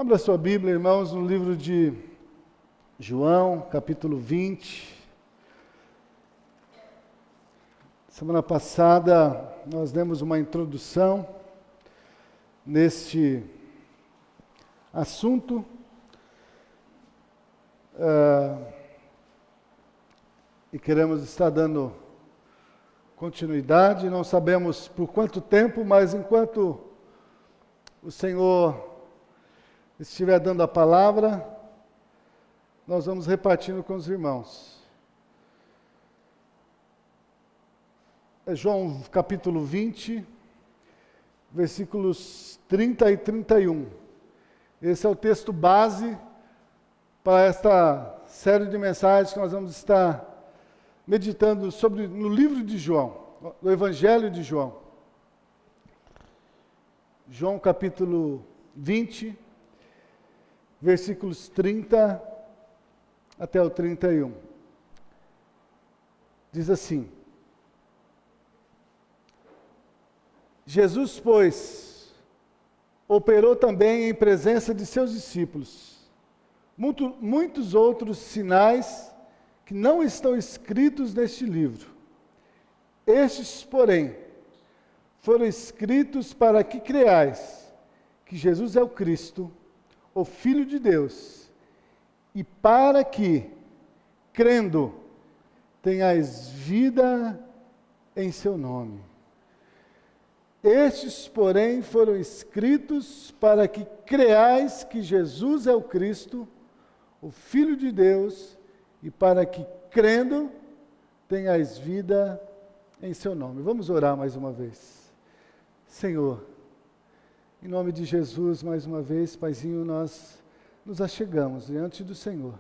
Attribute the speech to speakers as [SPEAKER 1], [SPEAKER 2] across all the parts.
[SPEAKER 1] Abra sua Bíblia, irmãos, no livro de João, capítulo 20. Semana passada nós demos uma introdução neste assunto. E queremos estar dando continuidade. Não sabemos por quanto tempo, mas enquanto o Senhor estiver dando a palavra, nós vamos repartindo com os irmãos. É João capítulo 20, versículos 30 e 31. Esse é o texto base para esta série de mensagens que nós vamos estar meditando sobre no livro de João, no Evangelho de João. João capítulo 20, versículos 30 até o 31. Diz assim: Jesus, pois, operou também em presença de seus discípulos muitos outros sinais que não estão escritos neste livro. Estes, porém, foram escritos para que creais que Jesus é o Cristo, o Filho de Deus, e para que, crendo, tenhais vida em seu nome. Estes, porém, foram escritos para que creais que Jesus é o Cristo, o Filho de Deus, e para que, crendo, tenhais vida em seu nome. Vamos orar mais uma vez. Senhor, em nome de Jesus, mais uma vez, Paizinho, nós nos achegamos diante do Senhor,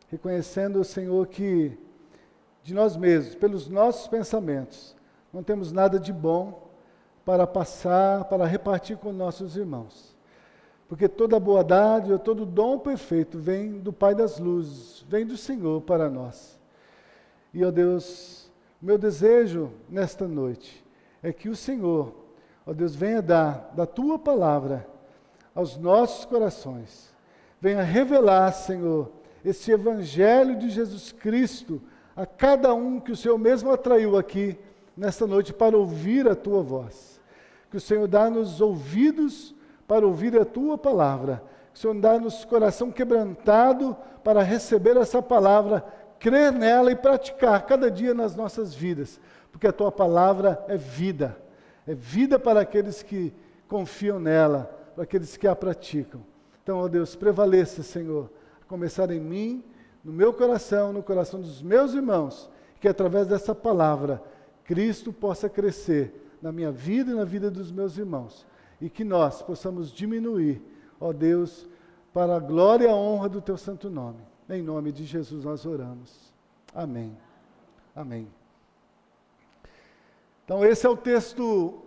[SPEAKER 1] reconhecendo, Senhor, que de nós mesmos, pelos nossos pensamentos, não temos nada de bom para passar, para repartir com nossos irmãos. Porque toda boa dádiva, todo dom perfeito vem do Pai das luzes, vem do Senhor para nós. E, ó Deus, meu desejo nesta noite é que o Senhor, ó Deus, venha dar da Tua palavra aos nossos corações. Venha revelar, Senhor, esse Evangelho de Jesus Cristo a cada um que o Senhor mesmo atraiu aqui nesta noite para ouvir a Tua voz. Que o Senhor dá-nos ouvidos para ouvir a Tua palavra. Que o Senhor dá-nos coração quebrantado para receber essa palavra, crer nela e praticar cada dia nas nossas vidas. Porque a Tua palavra é vida. É vida para aqueles que confiam nela, para aqueles que a praticam. Então, ó Deus, prevaleça, Senhor, a começar em mim, no meu coração, no coração dos meus irmãos, que através dessa palavra, Cristo possa crescer na minha vida e na vida dos meus irmãos. E que nós possamos diminuir, ó Deus, para a glória e a honra do Teu santo nome. Em nome de Jesus nós oramos. Amém. Amém. Então esse é o texto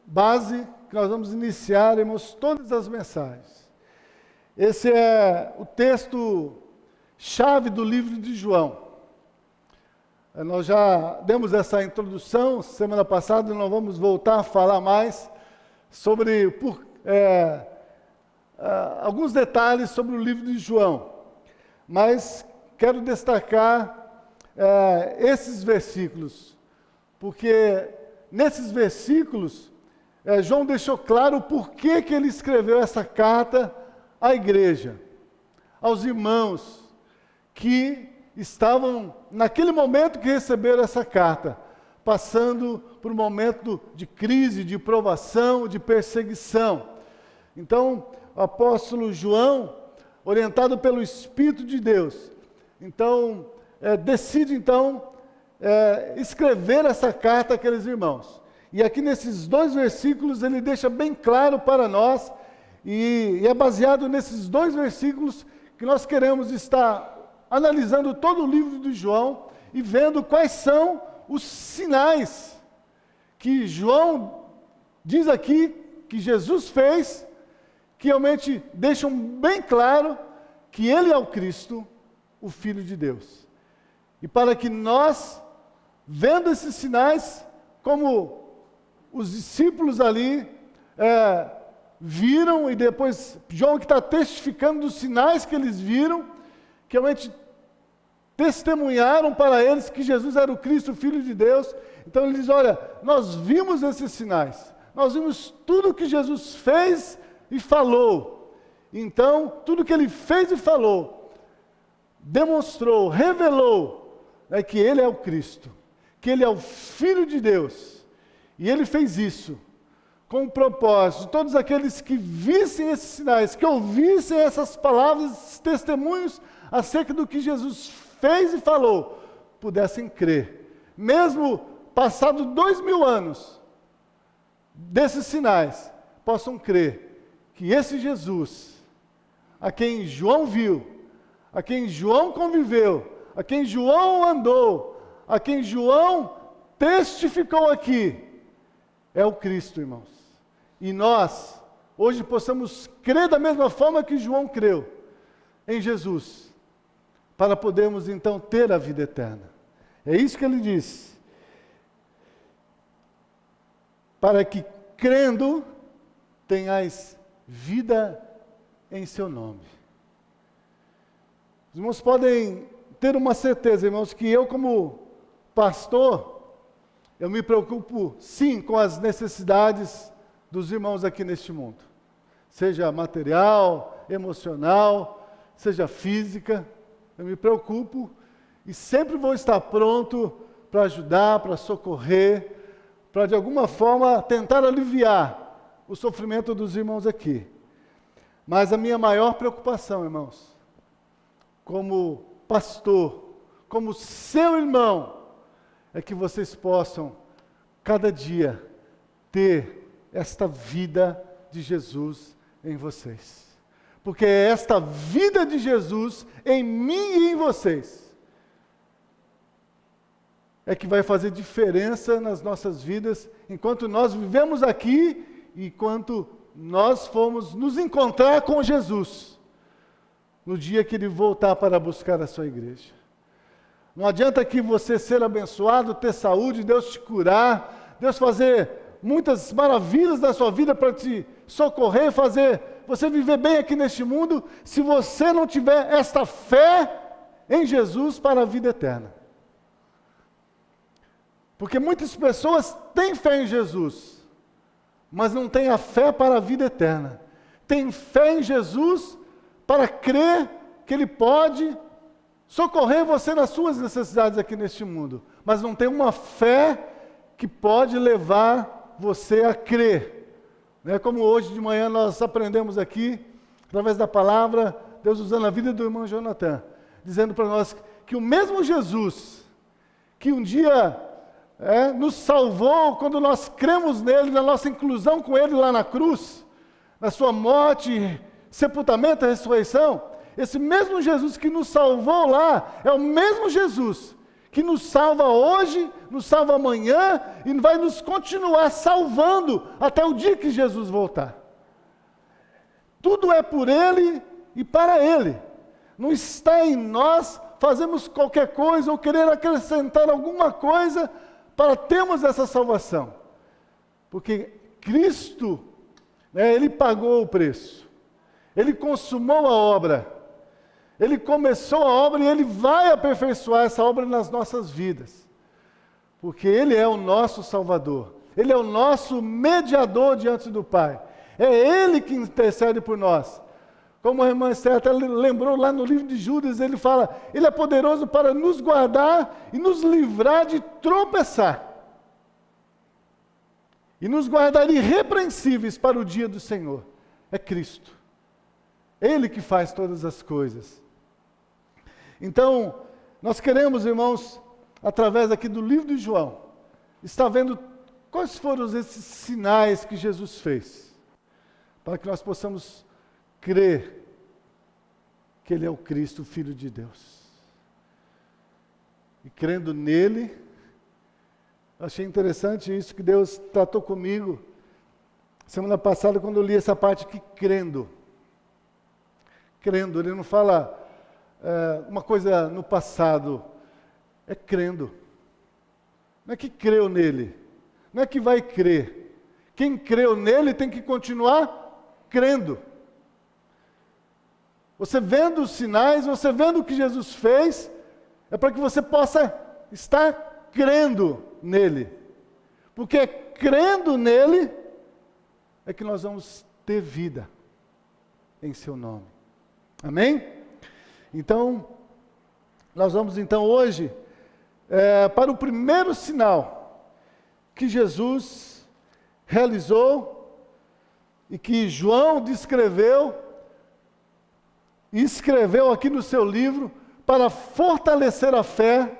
[SPEAKER 1] base que nós vamos iniciar, irmãos, todas as mensagens. Esse é o texto chave do livro de João. Nós já demos essa introdução semana passada, não vamos voltar a falar mais sobre alguns detalhes sobre o livro de João. Mas quero destacar esses versículos, porque nesses versículos, João deixou claro o porquê que ele escreveu essa carta à igreja, aos irmãos que estavam, naquele momento que receberam essa carta, passando por um momento de crise, de provação, de perseguição. Então, o apóstolo João, orientado pelo Espírito de Deus, decide escrever essa carta àqueles irmãos. E aqui nesses 2 versículos ele deixa bem claro para nós, e é baseado nesses 2 versículos que nós queremos estar analisando todo o livro de João e vendo quais são os sinais que João diz aqui que Jesus fez, que realmente deixam bem claro que Ele é o Cristo, o Filho de Deus. E para que nós, vendo esses sinais, como os discípulos ali viram, e depois João que está testificando dos sinais que eles viram, que realmente testemunharam para eles que Jesus era o Cristo, o Filho de Deus. Então ele diz, olha, nós vimos esses sinais, nós vimos tudo que Jesus fez e falou. Então, tudo que ele fez e falou, demonstrou, revelou, que ele é o Cristo, que ele é o Filho de Deus. E ele fez isso com o propósito de todos aqueles que vissem esses sinais, que ouvissem essas palavras, esses testemunhos acerca do que Jesus fez e falou, pudessem crer. Mesmo passado 2000 anos desses sinais, possam crer que esse Jesus, a quem João viu, a quem João conviveu, a quem João andou, a quem João testificou aqui, é o Cristo, irmãos. E nós, hoje, possamos crer da mesma forma que João creu em Jesus, para podermos então ter a vida eterna. É isso que ele diz. Para que, crendo, tenhais vida em seu nome. Os irmãos podem ter uma certeza, irmãos, que eu como pastor, eu me preocupo sim com as necessidades dos irmãos aqui neste mundo. Seja material, emocional, seja física, eu me preocupo e sempre vou estar pronto para ajudar, para socorrer, para de alguma forma tentar aliviar o sofrimento dos irmãos aqui. Mas a minha maior preocupação, irmãos, como pastor, como seu irmão, é que vocês possam, cada dia, ter esta vida de Jesus em vocês. Porque é esta vida de Jesus em mim e em vocês é que vai fazer diferença nas nossas vidas, enquanto nós vivemos aqui e enquanto nós formos nos encontrar com Jesus, no dia que Ele voltar para buscar a sua igreja. Não adianta que você ser abençoado, ter saúde, Deus te curar, Deus fazer muitas maravilhas na sua vida para te socorrer, fazer você viver bem aqui neste mundo, se você não tiver esta fé em Jesus para a vida eterna. Porque muitas pessoas têm fé em Jesus, mas não têm a fé para a vida eterna. Tem fé em Jesus para crer que Ele pode socorrer você nas suas necessidades aqui neste mundo, mas não tem uma fé que pode levar você a crer. Como hoje de manhã nós aprendemos aqui, através da palavra, Deus usando a vida do irmão Jonathan, dizendo para nós que o mesmo Jesus, que um dia nos salvou quando nós cremos nele, na nossa inclusão com ele lá na cruz, na sua morte, sepultamento e ressurreição, esse mesmo Jesus que nos salvou lá, é o mesmo Jesus que nos salva hoje, nos salva amanhã e vai nos continuar salvando até o dia que Jesus voltar. Tudo é por Ele e para Ele. Não está em nós fazermos qualquer coisa ou querer acrescentar alguma coisa para termos essa salvação. Porque Cristo, Ele pagou o preço. Ele consumou a obra. Ele começou a obra e Ele vai aperfeiçoar essa obra nas nossas vidas. Porque Ele é o nosso Salvador. Ele é o nosso mediador diante do Pai. É Ele que intercede por nós. Como a irmã Esther até lembrou lá no livro de Judas, ele fala, Ele é poderoso para nos guardar e nos livrar de tropeçar. E nos guardar irrepreensíveis para o dia do Senhor. É Cristo. Ele que faz todas as coisas. Então, nós queremos, irmãos, através aqui do livro de João, estar vendo quais foram esses sinais que Jesus fez, para que nós possamos crer que Ele é o Cristo, o Filho de Deus. E crendo nele, achei interessante isso que Deus tratou comigo semana passada, quando eu li essa parte aqui, crendo. Crendo, Ele não fala uma coisa no passado, é crendo. Não é que creu nele, não é que vai crer. Quem creu nele tem que continuar crendo. Você vendo os sinais, você vendo o que Jesus fez, é para que você possa estar crendo nele. Porque é crendo nele é que nós vamos ter vida em seu nome. Amém? Então, nós vamos então hoje para o primeiro sinal que Jesus realizou e que João descreveu e escreveu aqui no seu livro para fortalecer a fé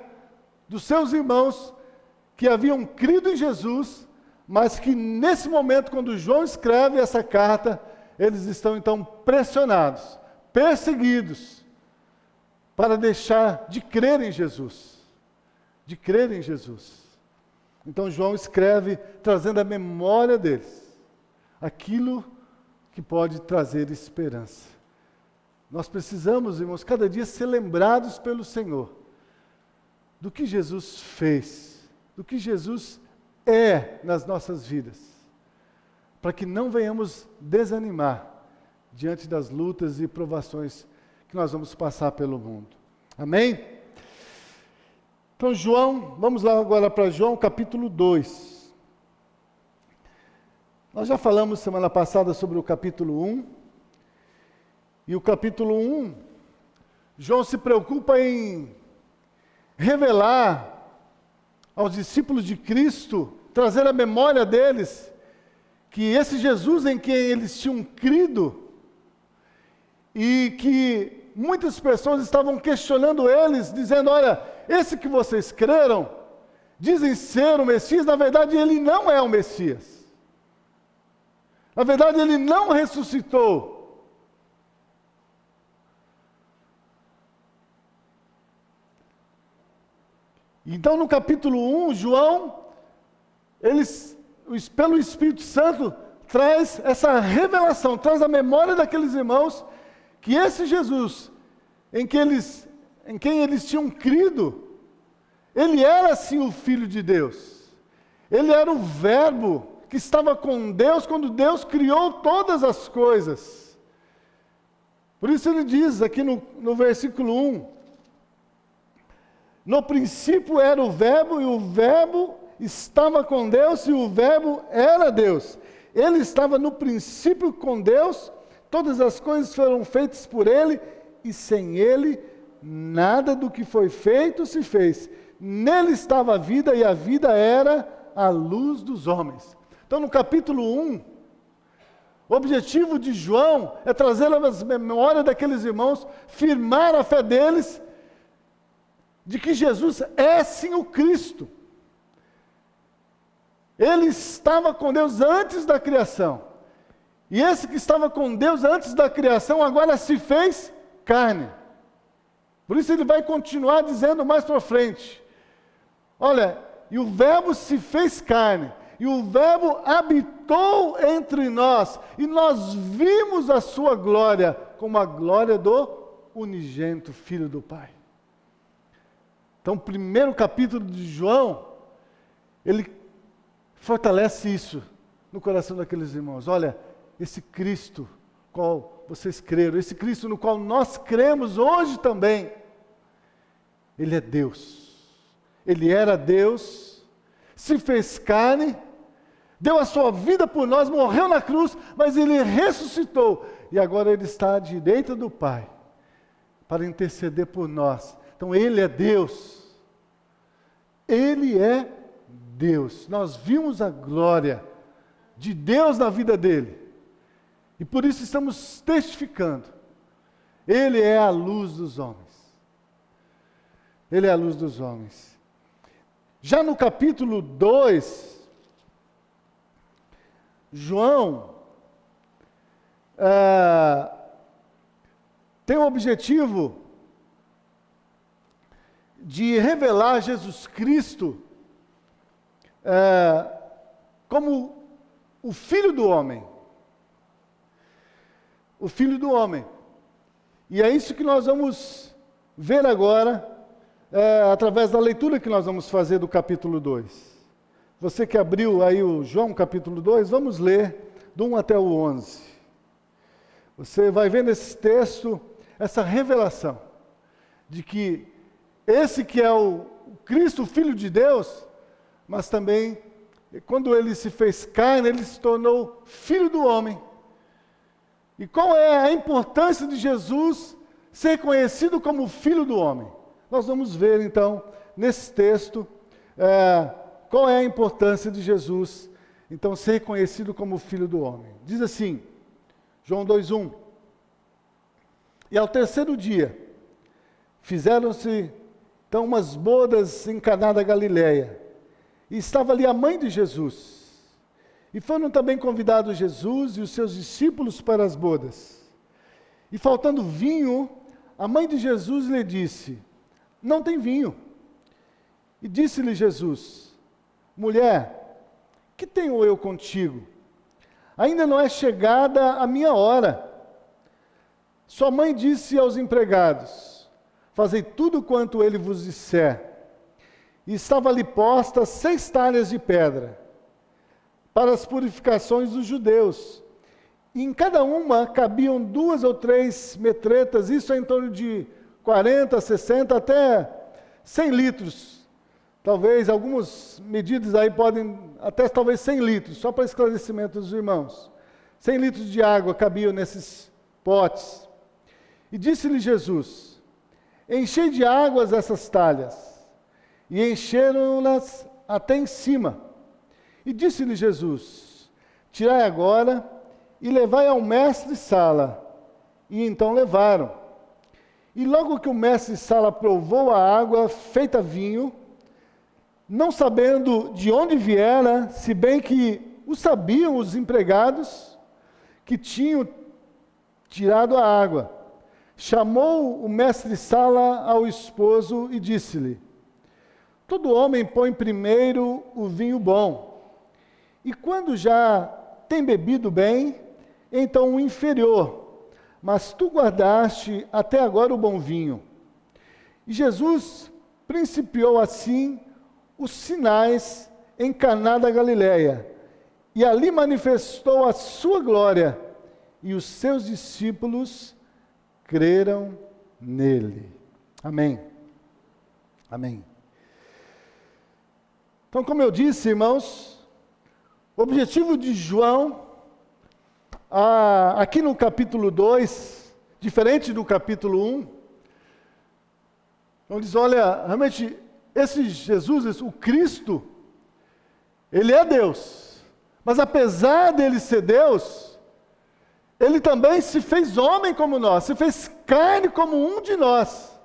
[SPEAKER 1] dos seus irmãos que haviam crido em Jesus, mas que nesse momento, quando João escreve essa carta, eles estão então pressionados, perseguidos, para deixar de crer em Jesus. De crer em Jesus. Então João escreve trazendo à memória deles aquilo que pode trazer esperança. Nós precisamos, irmãos, cada dia ser lembrados pelo Senhor do que Jesus fez, do que Jesus é nas nossas vidas, para que não venhamos desanimar diante das lutas e provações que nós vamos passar pelo mundo. Amém? Então, João, vamos lá agora para João capítulo 2. Nós já falamos semana passada sobre o capítulo 1. E o capítulo 1, João se preocupa em revelar aos discípulos de Cristo, trazer à memória deles, que esse Jesus em quem eles tinham crido, e que muitas pessoas estavam questionando eles, dizendo, olha, esse que vocês creram, dizem ser o Messias, na verdade ele não é o Messias. Na verdade ele não ressuscitou. Então no capítulo 1, João, pelo Espírito Santo, traz essa revelação, traz a memória daqueles irmãos, que esse Jesus, em quem eles tinham crido, ele era sim o Filho de Deus. Ele era o Verbo que estava com Deus quando Deus criou todas as coisas. Por isso ele diz aqui no versículo 1, no princípio era o Verbo, e o Verbo estava com Deus, e o Verbo era Deus. Ele estava no princípio com Deus, todas as coisas foram feitas por ele, e sem ele, nada do que foi feito se fez. Nele estava a vida, e a vida era a luz dos homens. Então, no capítulo 1, o objetivo de João é trazer a memória daqueles irmãos, firmar a fé deles, de que Jesus é sim o Cristo. Ele estava com Deus antes da criação. E esse que estava com Deus antes da criação, agora se fez carne. Por isso ele vai continuar dizendo mais para frente. Olha, e o Verbo se fez carne, e o Verbo habitou entre nós, e nós vimos a sua glória, como a glória do unigênito Filho do Pai. Então, o primeiro capítulo de João, ele fortalece isso no coração daqueles irmãos. Olha, esse Cristo, qual vocês creram, esse Cristo no qual nós cremos hoje também, ele é Deus. Ele era Deus, se fez carne, deu a sua vida por nós, morreu na cruz, mas ele ressuscitou. E agora ele está à direita do Pai, para interceder por nós. Então ele é Deus. Ele é Deus. Nós vimos a glória de Deus na vida dele. E por isso estamos testificando. Ele é a luz dos homens. Ele é a luz dos homens. Já no capítulo 2, João tem o objetivo de revelar Jesus Cristo como o Filho do Homem. O Filho do Homem. E é isso que nós vamos ver agora, através da leitura que nós vamos fazer do capítulo 2. Você que abriu aí o João capítulo 2, vamos ler do 1 até o 11. Você vai ver nesse texto essa revelação de que esse que é o Cristo, o Filho de Deus, mas também, quando ele se fez carne, ele se tornou Filho do homem. E qual é a importância de Jesus ser conhecido como Filho do homem? Nós vamos ver, então, nesse texto, qual é a importância de Jesus, então, ser conhecido como Filho do homem. Diz assim, João 2:1. E ao terceiro dia, fizeram-se, então, umas bodas em Caná da Galileia. E estava ali a mãe de Jesus. E foram também convidados Jesus e os seus discípulos para as bodas. E faltando vinho, a mãe de Jesus lhe disse: não tem vinho. E disse-lhe Jesus: mulher, que tenho eu contigo? Ainda não é chegada a minha hora. Sua mãe disse aos empregados: fazei tudo quanto ele vos disser. E estava ali posta 6 talhas de pedra, para as purificações dos judeus. E em cada uma cabiam 2 ou 3 metretas, isso é em torno de 40, 60, até 100 litros. Talvez, algumas medidas aí podem, até talvez 100 litros, só para esclarecimento dos irmãos. 100 litros de água cabiam nesses potes. E disse-lhe Jesus: enchei de águas essas talhas. E encheram-nas até em cima. E disse-lhe Jesus: tirai agora e levai ao mestre-sala. E então levaram. E logo que o mestre-sala provou a água feita vinho, não sabendo de onde viera, se bem que o sabiam os empregados que tinham tirado a água, chamou o mestre-sala ao esposo e disse-lhe: todo homem põe primeiro o vinho bom, e quando já tem bebido bem, então o inferior, mas tu guardaste até agora o bom vinho. E Jesus principiou assim os sinais em Caná da Galileia, e ali manifestou a sua glória, e os seus discípulos creram nele. Amém. Amém. Então, como eu disse, irmãos, o objetivo de João, aqui no capítulo 2, diferente do capítulo 1, então diz, olha, realmente, esse Jesus, o Cristo, ele é Deus, mas apesar dele ser Deus, ele também se fez homem como nós, se fez carne como um de nós,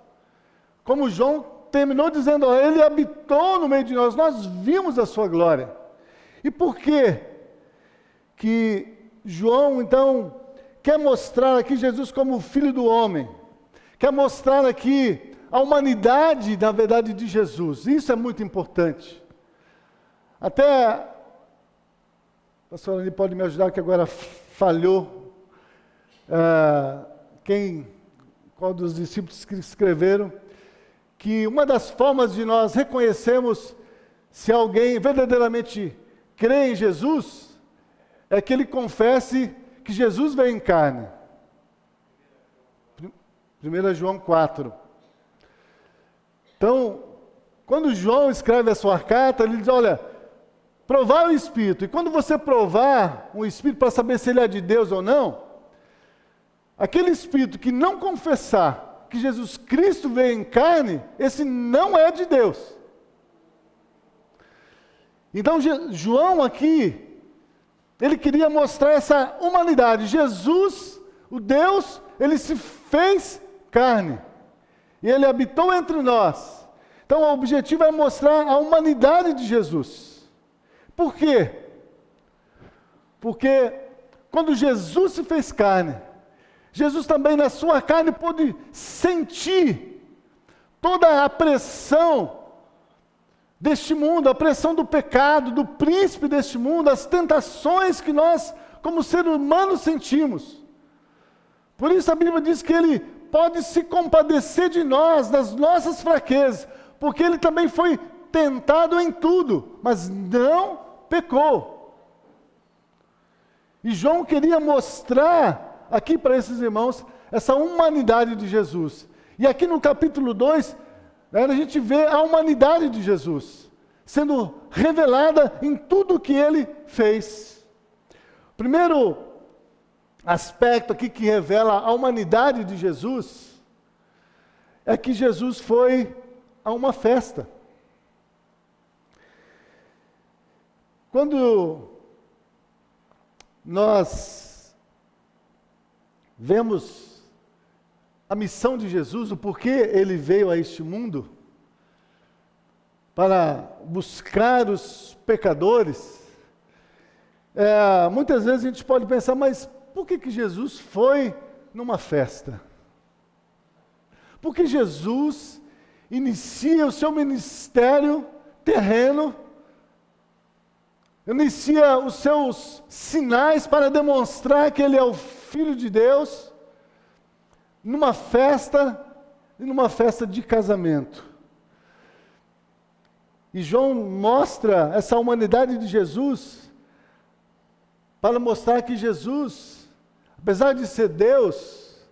[SPEAKER 1] como João terminou dizendo, ele habitou no meio de nós, nós vimos a sua glória. E por que que João, então, quer mostrar aqui Jesus como o Filho do homem? Quer mostrar aqui a humanidade, na verdade, de Jesus. Isso é muito importante. Até, a pastora Ani pode me ajudar, que agora falhou. Qual dos discípulos que escreveram, que uma das formas de nós reconhecermos se alguém verdadeiramente crê em Jesus, é que ele confesse que Jesus veio em carne. 1 João 4. Então, quando João escreve a sua carta, ele diz, olha, provar o Espírito. E quando você provar o Espírito para saber se ele é de Deus ou não, aquele Espírito que não confessar que Jesus Cristo veio em carne, esse não é de Deus. Então, João aqui, ele queria mostrar essa humanidade. Jesus, o Deus, ele se fez carne. E ele habitou entre nós. Então, o objetivo é mostrar a humanidade de Jesus. Por quê? Porque quando Jesus se fez carne, Jesus também na sua carne pôde sentir toda a pressão deste mundo, a pressão do pecado, do príncipe deste mundo, as tentações que nós, como seres humanos, sentimos. Por isso a Bíblia diz que ele pode se compadecer de nós, das nossas fraquezas, porque ele também foi tentado em tudo, mas não pecou. E João queria mostrar aqui para esses irmãos essa humanidade de Jesus. E aqui no capítulo 2, a gente vê a humanidade de Jesus sendo revelada em tudo que ele fez. O primeiro aspecto aqui que revela a humanidade de Jesus é que Jesus foi a uma festa. Quando nós vemos a missão de Jesus, o porquê ele veio a este mundo, para buscar os pecadores, muitas vezes a gente pode pensar, mas por que Jesus foi numa festa? Por que Jesus inicia o seu ministério terreno, inicia os seus sinais para demonstrar que ele é o Filho de Deus, numa festa de casamento? E João mostra essa humanidade de Jesus para mostrar que Jesus, apesar de ser Deus,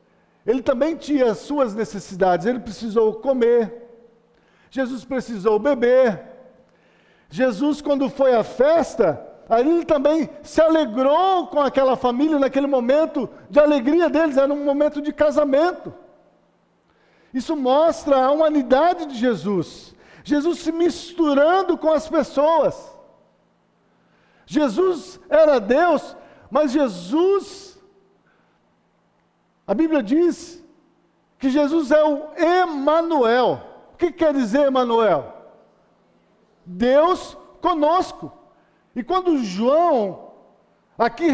[SPEAKER 1] ele também tinha as suas necessidades. Ele precisou comer, Jesus precisou beber. Jesus, quando foi à festa, aí ele também se alegrou com aquela família naquele momento de alegria deles, era um momento de casamento. Isso mostra a humanidade de Jesus. Jesus se misturando com as pessoas. Jesus era Deus, mas Jesus, a Bíblia diz que Jesus é o Emanuel. O que quer dizer Emanuel? Deus conosco. E quando João aqui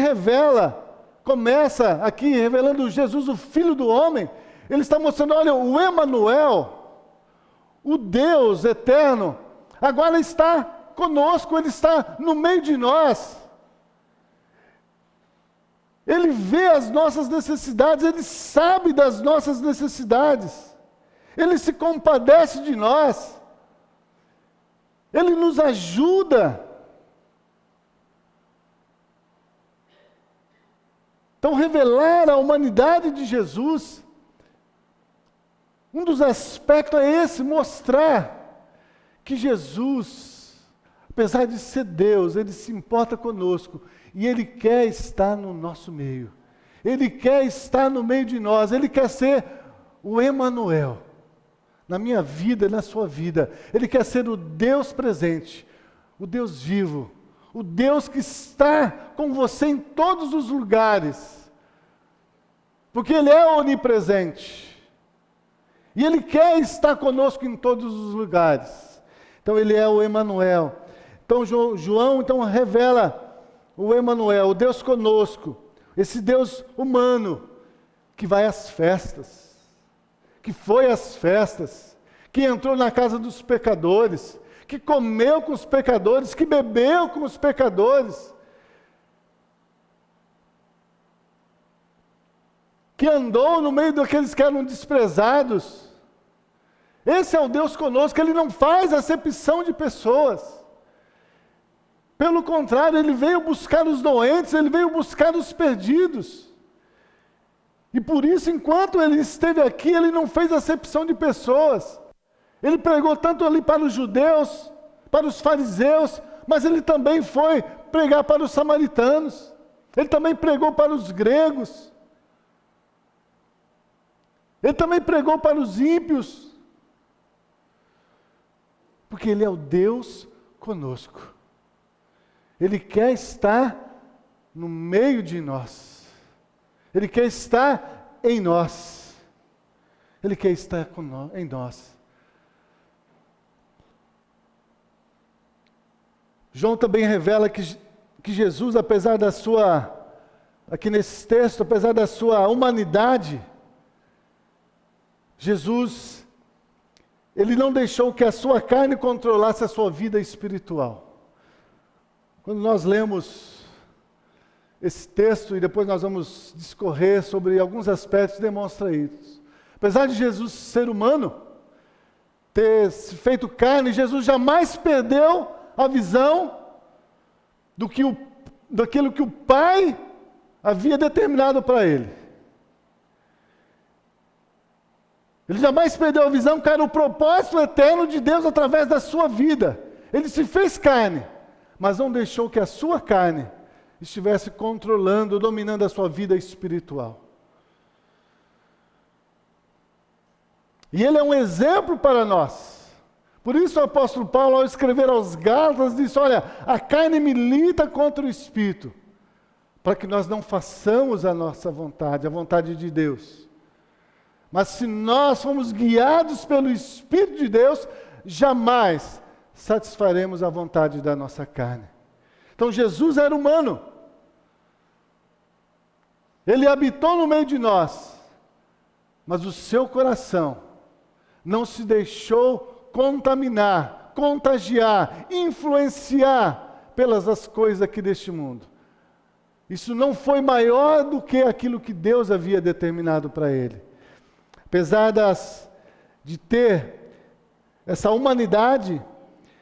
[SPEAKER 1] começa aqui revelando Jesus, o Filho do Homem, ele está mostrando, olha, o Emanuel, o Deus eterno, agora está conosco, ele está no meio de nós. Ele vê as nossas necessidades, ele sabe das nossas necessidades, ele se compadece de nós, ele nos ajuda. Então, revelar a humanidade de Jesus, um dos aspectos é esse, mostrar que Jesus, apesar de ser Deus, ele se importa conosco e ele quer estar no nosso meio. Ele quer estar no meio de nós, ele quer ser o Emanuel na minha vida, na sua vida. Ele quer ser o Deus presente, o Deus vivo, o Deus que está com você em todos os lugares, porque ele é onipresente. E ele quer estar conosco em todos os lugares. Então ele é o Emanuel. Então João revela o Emanuel, o Deus conosco, esse Deus humano que vai às festas, que foi às festas, que entrou na casa dos pecadores, que comeu com os pecadores, que bebeu com os pecadores, que andou no meio daqueles que eram desprezados. Esse é o Deus conosco, ele não faz acepção de pessoas. Pelo contrário, ele veio buscar os doentes, ele veio buscar os perdidos. E por isso, enquanto ele esteve aqui, ele não fez acepção de pessoas. Ele pregou tanto ali para os judeus, para os fariseus, mas ele também foi pregar para os samaritanos. Ele também pregou para os gregos. Ele também pregou para os ímpios, porque ele é o Deus conosco. Ele quer estar no meio de nós. Ele quer estar em nós. Ele quer estar em nós. João também revela que Jesus, apesar da sua, aqui nesse texto, apesar da sua humanidade, Jesus, ele não deixou que a sua carne controlasse a sua vida espiritual. Quando nós lemos esse texto, e depois nós vamos discorrer sobre alguns aspectos, demonstra isso. Apesar de Jesus ser humano, ter se feito carne, Jesus jamais perdeu a visão daquilo que o Pai havia determinado para ele. Ele jamais perdeu a visão que era o propósito eterno de Deus através da sua vida. Ele se fez carne, mas não deixou que a sua carne estivesse controlando, dominando a sua vida espiritual. E ele é um exemplo para nós. Por isso o apóstolo Paulo, ao escrever aos Gálatas, disse: olha, a carne milita contra o Espírito, para que nós não façamos a nossa vontade, a vontade de Deus. Mas se nós formos guiados pelo Espírito de Deus, jamais satisfaremos a vontade da nossa carne. Então Jesus era humano. Ele habitou no meio de nós, mas o seu coração não se deixou contaminar, contagiar, influenciar pelas as coisas aqui deste mundo. Isso não foi maior do que aquilo que Deus havia determinado para ele. Apesar de ter essa humanidade,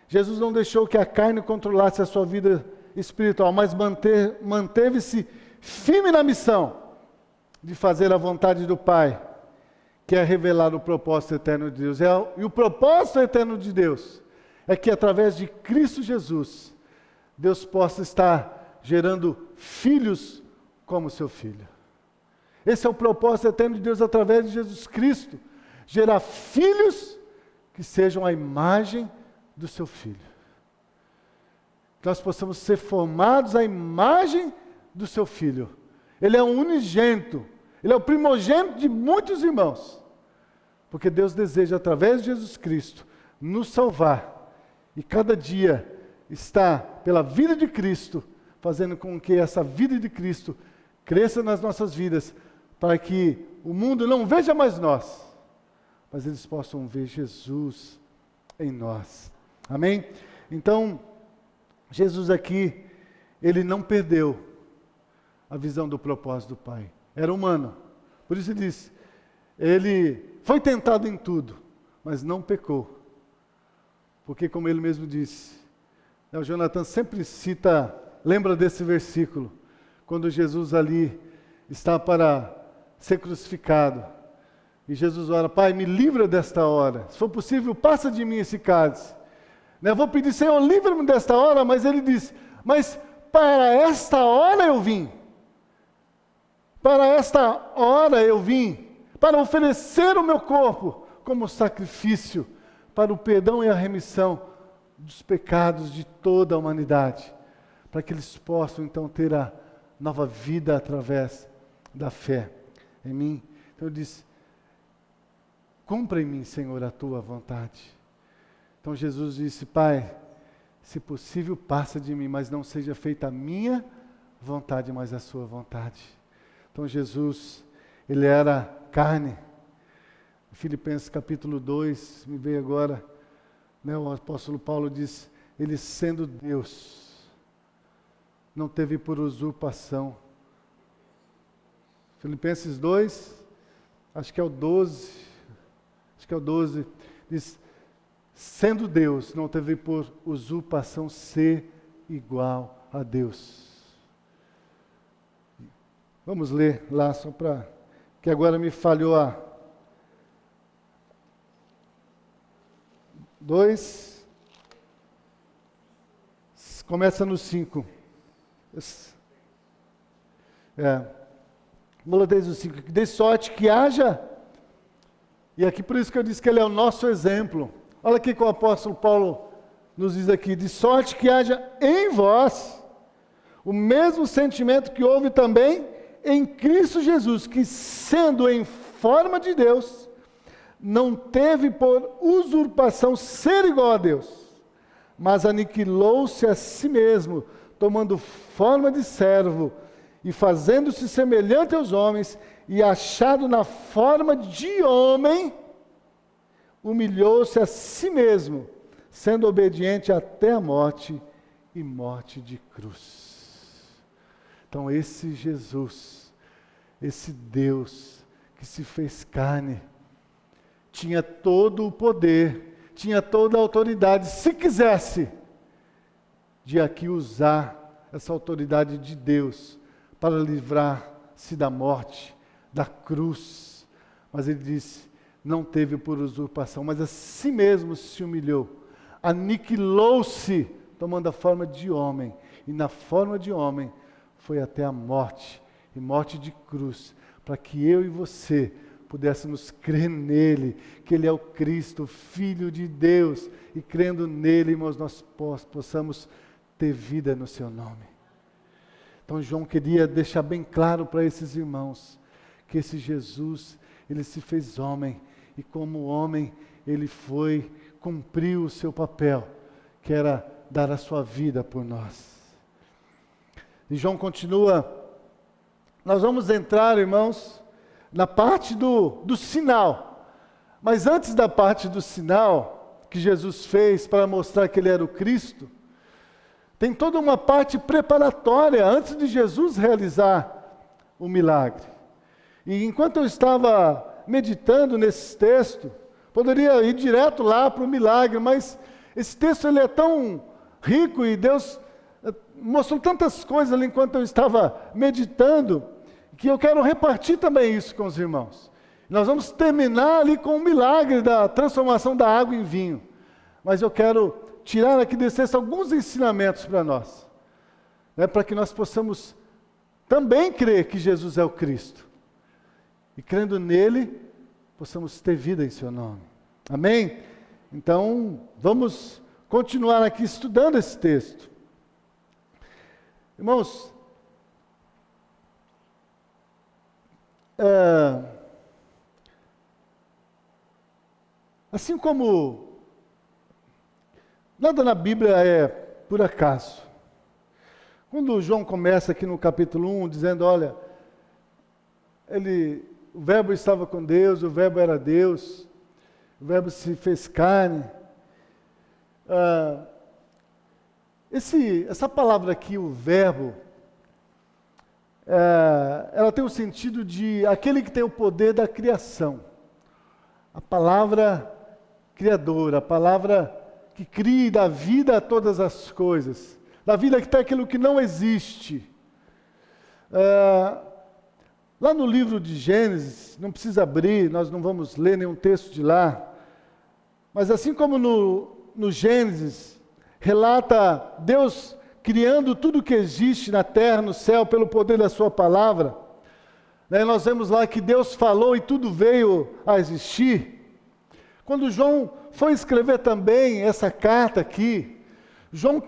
[SPEAKER 1] Jesus não deixou que a carne controlasse a sua vida espiritual, mas manteve-se firme na missão de fazer a vontade do Pai, que é revelar o propósito eterno de Deus. E o propósito eterno de Deus é que através de Cristo Jesus, Deus possa estar gerando filhos como seu Filho. Esse é o propósito eterno de Deus através de Jesus Cristo, gerar filhos que sejam a imagem do seu Filho. Que nós possamos ser formados à imagem do seu Filho. Ele é um unigênito, ele é o primogênito de muitos irmãos. Porque Deus deseja, através de Jesus Cristo, nos salvar. E cada dia está, pela vida de Cristo, fazendo com que essa vida de Cristo cresça nas nossas vidas, para que o mundo não veja mais nós, mas eles possam ver Jesus em nós. Amém? Então, Jesus aqui, ele não perdeu a visão do propósito do Pai. Era humano. Por isso ele disse, ele foi tentado em tudo, mas não pecou. Porque como ele mesmo disse, o Jonathan sempre cita, lembra desse versículo, quando Jesus ali está para ser crucificado. E Jesus ora: Pai, me livra desta hora. Se for possível, passa de mim esse cálice. Eu vou pedir: Senhor, livra-me desta hora. Mas ele diz: mas para esta hora eu vim. Para esta hora eu vim. Para oferecer o meu corpo como sacrifício para o perdão e a remissão dos pecados de toda a humanidade. Para que eles possam então ter a nova vida através da fé em mim. Então eu disse: cumpra em mim, Senhor, a tua vontade. Então Jesus disse: Pai, se possível, passa de mim, mas não seja feita a minha vontade, mas a sua vontade. Então Jesus, ele era carne. Filipenses capítulo 2, me veio agora, o apóstolo Paulo diz: ele sendo Deus, não teve por usurpação. Filipenses 2, acho que é o 12, diz: sendo Deus, não teve por usurpação ser igual a Deus. Vamos ler lá, só para... que agora me falhou a... 2, começa no 5. Vamos ler desde o 5. De sorte que haja... E aqui por isso que eu disse que ele é o nosso exemplo. Olha aqui que o apóstolo Paulo nos diz aqui: de sorte que haja em vós o mesmo sentimento que houve também em Cristo Jesus, que sendo em forma de Deus, não teve por usurpação ser igual a Deus, mas aniquilou-se a si mesmo, tomando forma de servo e fazendo-se semelhante aos homens, e achado na forma de homem, humilhou-se a si mesmo, sendo obediente até a morte e morte de cruz. Então esse Jesus, esse Deus que se fez carne, tinha todo o poder, tinha toda a autoridade, se quisesse, de aqui usar essa autoridade de Deus para livrar-se da morte, da cruz. Mas ele disse: não teve por usurpação, mas a si mesmo se humilhou, aniquilou-se, tomando a forma de homem, e na forma de homem foi até a morte, e morte de cruz, para que eu e você pudéssemos crer nele, que ele é o Cristo, Filho de Deus, e crendo nele, irmãos, nós possamos ter vida no seu nome. Então João queria deixar bem claro para esses irmãos, que esse Jesus, ele se fez homem, e como homem, ele foi, cumpriu o seu papel, que era dar a sua vida por nós. E João continua, nós vamos entrar, irmãos, na parte do sinal. Mas antes da parte do sinal que Jesus fez para mostrar que ele era o Cristo, tem toda uma parte preparatória antes de Jesus realizar o milagre. E enquanto eu estava meditando nesse texto, poderia ir direto lá para o milagre, mas esse texto ele é tão rico e Deus mostrou tantas coisas ali enquanto eu estava meditando, que eu quero repartir também isso com os irmãos. Nós vamos terminar ali com o milagre da transformação da água em vinho. Mas eu quero tirar aqui desse texto alguns ensinamentos para nós, né, para que nós possamos também crer que Jesus é o Cristo. E crendo nele, possamos ter vida em seu nome. Amém? Então, vamos continuar aqui estudando esse texto. Irmãos, assim como nada na Bíblia é por acaso. Quando João começa aqui no capítulo 1, dizendo, olha, o verbo estava com Deus, o verbo era Deus, o verbo se fez carne. Essa palavra aqui, o verbo, ela tem o sentido de aquele que tem o poder da criação. A palavra criadora, a palavra que cria e dá vida a todas as coisas, dá vida até aquilo que não existe. Lá no livro de Gênesis, não precisa abrir, nós não vamos ler nenhum texto de lá, mas assim como no Gênesis, relata Deus criando tudo que existe na terra, no céu, pelo poder da sua palavra, né? Nós vemos lá que Deus falou e tudo veio a existir. Quando João foi escrever também essa carta aqui, João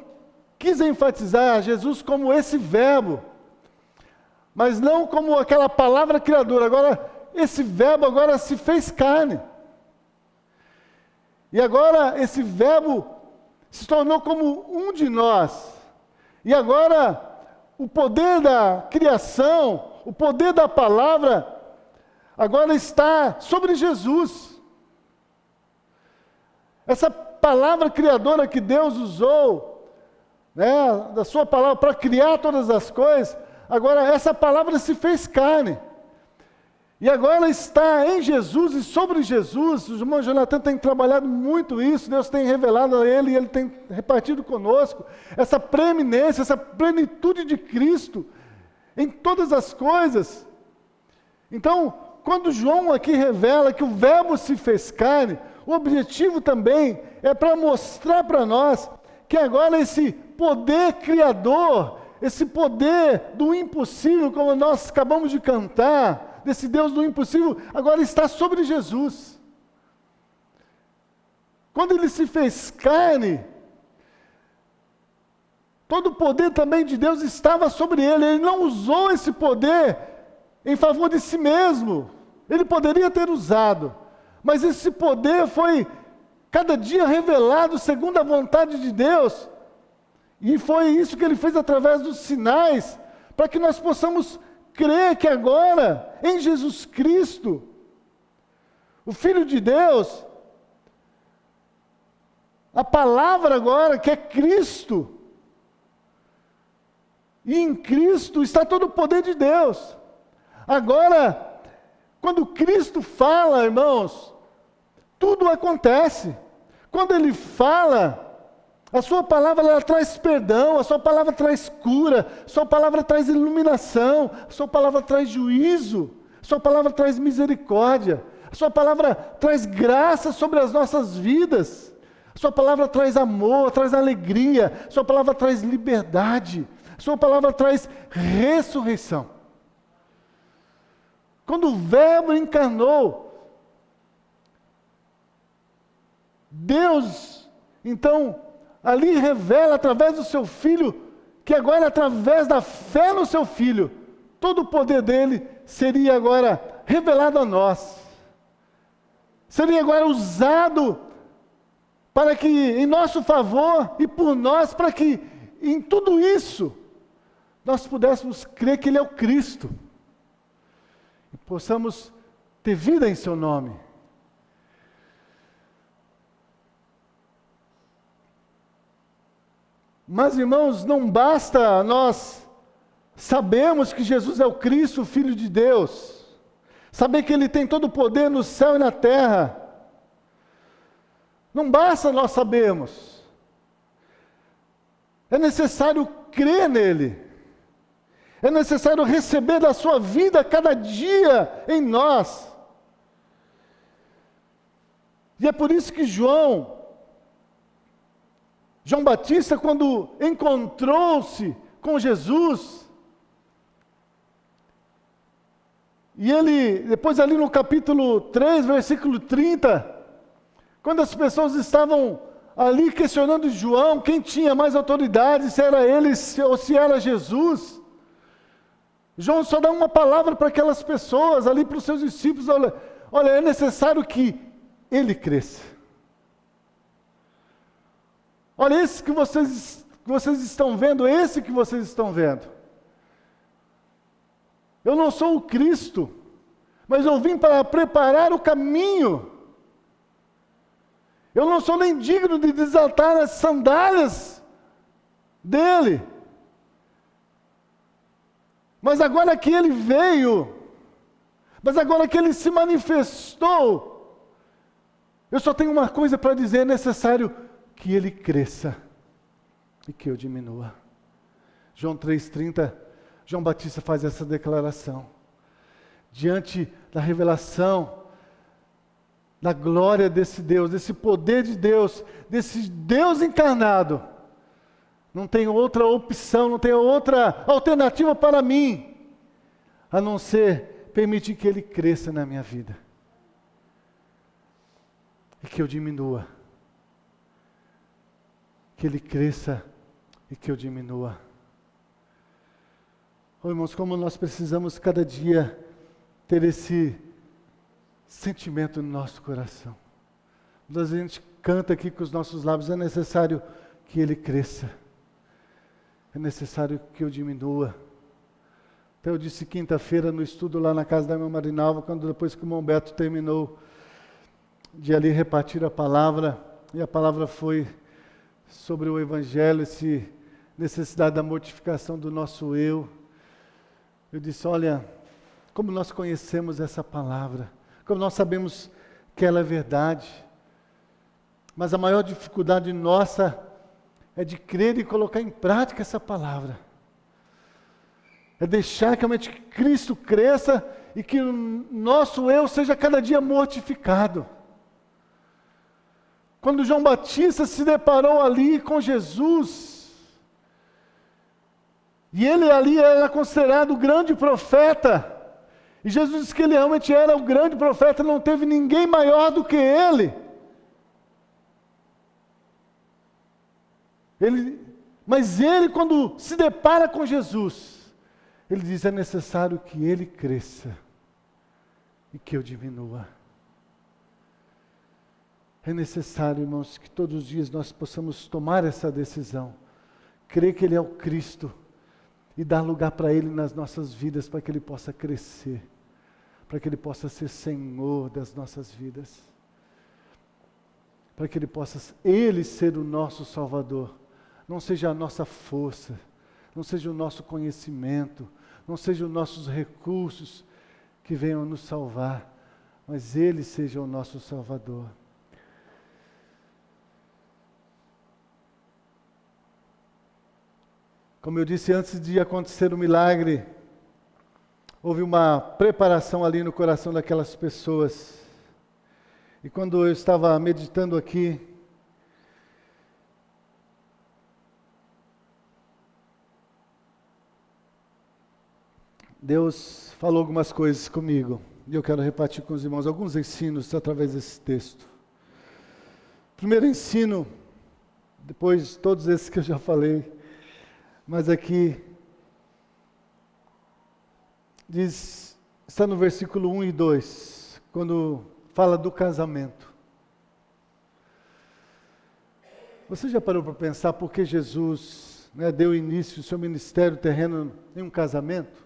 [SPEAKER 1] quis enfatizar Jesus como esse verbo, mas não como aquela palavra criadora. Agora, esse verbo agora se fez carne. E agora esse verbo se tornou como um de nós. E agora o poder da criação, o poder da palavra, agora está sobre Jesus. Essa palavra criadora que Deus usou, né, da sua palavra para criar todas as coisas, agora essa palavra se fez carne. E agora está em Jesus e sobre Jesus. O irmão Jonathan tem trabalhado muito isso, Deus tem revelado a ele e ele tem repartido conosco essa preeminência, essa plenitude de Cristo em todas as coisas. Então, quando João aqui revela que o verbo se fez carne, o objetivo também é para mostrar para nós que agora esse poder criador, esse poder do impossível, como nós acabamos de cantar, desse Deus do impossível, agora está sobre Jesus. Quando ele se fez carne, todo o poder também de Deus estava sobre ele. Ele não usou esse poder em favor de si mesmo. Ele poderia ter usado, mas esse poder foi cada dia revelado segundo a vontade de Deus. E foi isso que ele fez através dos sinais, para que nós possamos crer que agora, em Jesus Cristo, o Filho de Deus, a palavra agora que é Cristo, e em Cristo está todo o poder de Deus. Agora, quando Cristo fala, irmãos, tudo acontece. Quando Ele fala, a sua palavra ela traz perdão, a sua palavra traz cura, a sua palavra traz iluminação, a sua palavra traz juízo, a sua palavra traz misericórdia, A sua palavra traz graça sobre as nossas vidas. A sua palavra traz amor, traz alegria. A sua palavra traz liberdade. A sua palavra traz ressurreição. Quando o Verbo encarnou, Deus, então, ali revela através do seu Filho, que agora através da fé no seu Filho, todo o poder dele seria agora revelado a nós. Seria agora usado para que, em nosso favor e por nós, para que em tudo isso, nós pudéssemos crer que Ele é o Cristo. E possamos ter vida em seu nome. Mas, irmãos, não basta nós sabermos que Jesus é o Cristo, o Filho de Deus, saber que Ele tem todo o poder no céu e na terra. Não basta nós sabermos. É necessário crer nele. É necessário receber da sua vida cada dia em nós. E é por isso que João Batista, quando encontrou-se com Jesus, e ele, depois ali no capítulo 3, versículo 30, quando as pessoas estavam ali questionando João, quem tinha mais autoridade, se era ele ou se era Jesus, João só dá uma palavra para aquelas pessoas, ali para os seus discípulos: olha, é necessário que ele cresça. Olha, esse que vocês estão vendo, esse que vocês estão vendo. Eu não sou o Cristo, mas eu vim para preparar o caminho. Eu não sou nem digno de desatar as sandálias dele. Mas agora que ele veio, mas agora que ele se manifestou, eu só tenho uma coisa para dizer: é necessário que ele cresça e que eu diminua. João 3,30, João Batista faz essa declaração. Diante da revelação, da glória desse Deus, desse poder de Deus, desse Deus encarnado, não tem outra opção, não tem outra alternativa para mim, a não ser permitir que ele cresça na minha vida. E que eu diminua. Que ele cresça e que eu diminua. Oh, irmãos, como nós precisamos cada dia ter esse sentimento no nosso coração. Às vezes a gente canta aqui com os nossos lábios: é necessário que ele cresça. É necessário que eu diminua. Até eu disse quinta-feira no estudo lá na casa da irmã Marinalva, quando depois que o irmão Beto terminou de ali repartir a palavra, e a palavra foi sobre o Evangelho, essa necessidade da mortificação do nosso eu. Eu disse: olha, como nós conhecemos essa palavra, como nós sabemos que ela é verdade, mas a maior dificuldade nossa é de crer e colocar em prática essa palavra. É deixar que realmente Cristo cresça e que o nosso eu seja cada dia mortificado. Quando João Batista se deparou ali com Jesus, e ele ali era considerado o grande profeta, e Jesus disse que ele realmente era o grande profeta, não teve ninguém maior do que ele. Mas ele, quando se depara com Jesus, ele diz: é necessário que ele cresça e que eu diminua. É necessário, irmãos, que todos os dias nós possamos tomar essa decisão, crer que ele é o Cristo e dar lugar para ele nas nossas vidas, para que ele possa crescer, para que ele possa ser Senhor das nossas vidas, para que ele possa ele ser o nosso Salvador. Não seja a nossa força, não seja o nosso conhecimento, não sejam os nossos recursos que venham nos salvar, mas ele seja o nosso Salvador. Como eu disse, antes de acontecer o milagre, houve uma preparação ali no coração daquelas pessoas. E quando eu estava meditando aqui, Deus falou algumas coisas comigo, e eu quero repartir com os irmãos alguns ensinos através desse texto. Primeiro ensino, depois de todos esses que eu já falei, mas aqui diz, está no versículo 1 e 2, quando fala do casamento. Você já parou para pensar por que Jesus, deu início ao seu ministério terreno em um casamento?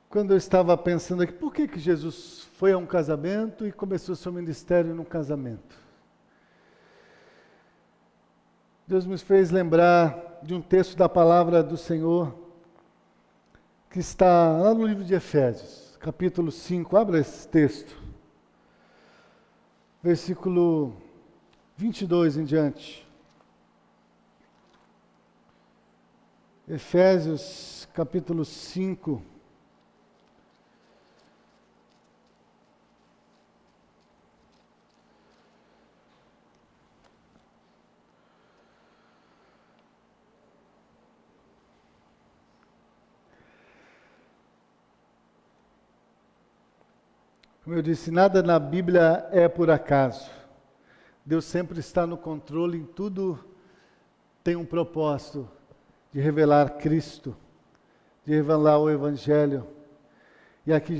[SPEAKER 1] Quando eu estava pensando aqui, por que Jesus foi a um casamento e começou seu ministério num casamento? Deus me fez lembrar de um texto da palavra do Senhor, que está lá no livro de Efésios, capítulo 5, abra esse texto, versículo 22 em diante. Efésios, capítulo 5, como eu disse, nada na Bíblia é por acaso. Deus sempre está no controle, em tudo tem um propósito de revelar Cristo, de revelar o Evangelho. E aqui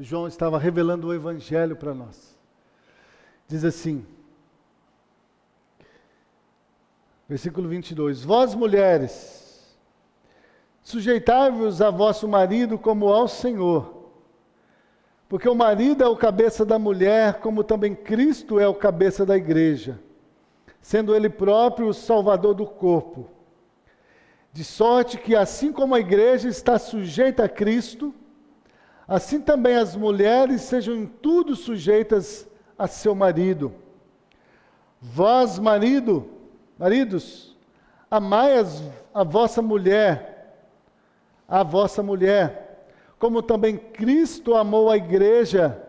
[SPEAKER 1] João estava revelando o Evangelho para nós. Diz assim, versículo 22, vós mulheres, sujeitai-vos a vosso marido como ao Senhor, porque o marido é o cabeça da mulher, como também Cristo é o cabeça da igreja, sendo ele próprio o salvador do corpo. De sorte que assim como a igreja está sujeita a Cristo, assim também as mulheres sejam em tudo sujeitas a seu marido. Vós, maridos, amai a vossa mulher, como também Cristo amou a igreja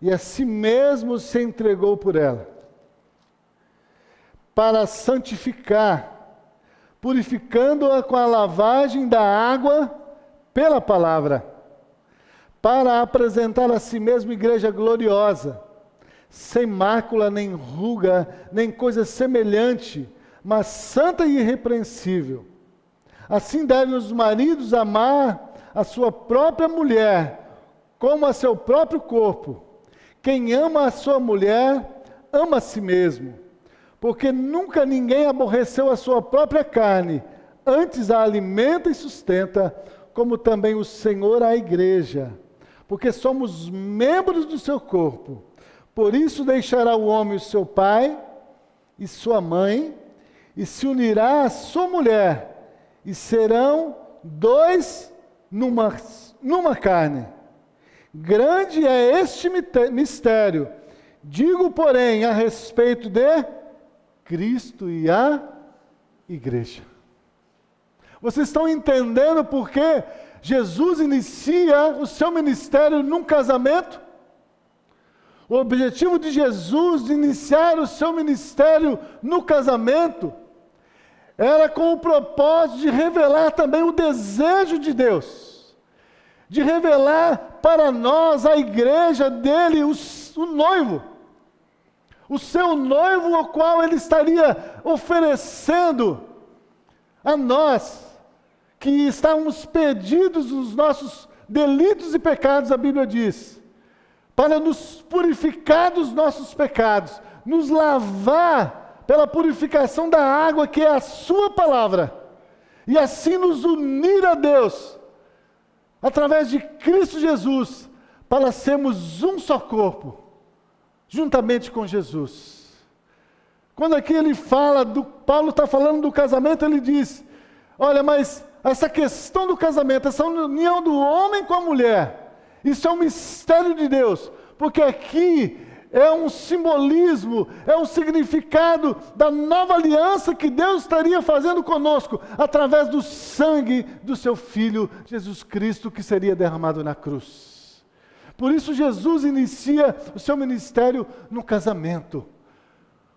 [SPEAKER 1] e a si mesmo se entregou por ela, para santificar, purificando-a com a lavagem da água pela palavra, para apresentar a si mesmo igreja gloriosa, sem mácula, nem ruga, nem coisa semelhante, mas santa e irrepreensível. Assim devem os maridos amar a sua própria mulher, como a seu próprio corpo. Quem ama a sua mulher, ama a si mesmo. Porque nunca ninguém aborreceu a sua própria carne, antes a alimenta e sustenta, como também o Senhor a igreja. Porque somos membros do seu corpo. Por isso deixará o homem o seu pai e sua mãe, e se unirá à sua mulher, e serão dois numa carne. Grande é este mistério. Digo, porém, a respeito de Cristo e a igreja. Vocês estão entendendo por que Jesus inicia o seu ministério num casamento? O objetivo de Jesus de iniciar o seu ministério no casamento era com o propósito de revelar também o desejo de Deus, de revelar para nós, a igreja dele, o noivo, o seu noivo, ao qual ele estaria oferecendo a nós, que estávamos perdidos nos nossos delitos e pecados, a Bíblia diz, para nos purificar dos nossos pecados, nos lavar pela purificação da água que é a sua palavra, e assim nos unir a Deus, através de Cristo Jesus, para sermos um só corpo, juntamente com Jesus. Quando aqui ele fala, Paulo está falando do casamento, ele diz, olha, mas essa questão do casamento, essa união do homem com a mulher, isso é um mistério de Deus, porque aqui é um simbolismo, é um significado da nova aliança que Deus estaria fazendo conosco, através do sangue do seu Filho, Jesus Cristo, que seria derramado na cruz. Por isso Jesus inicia o seu ministério no casamento,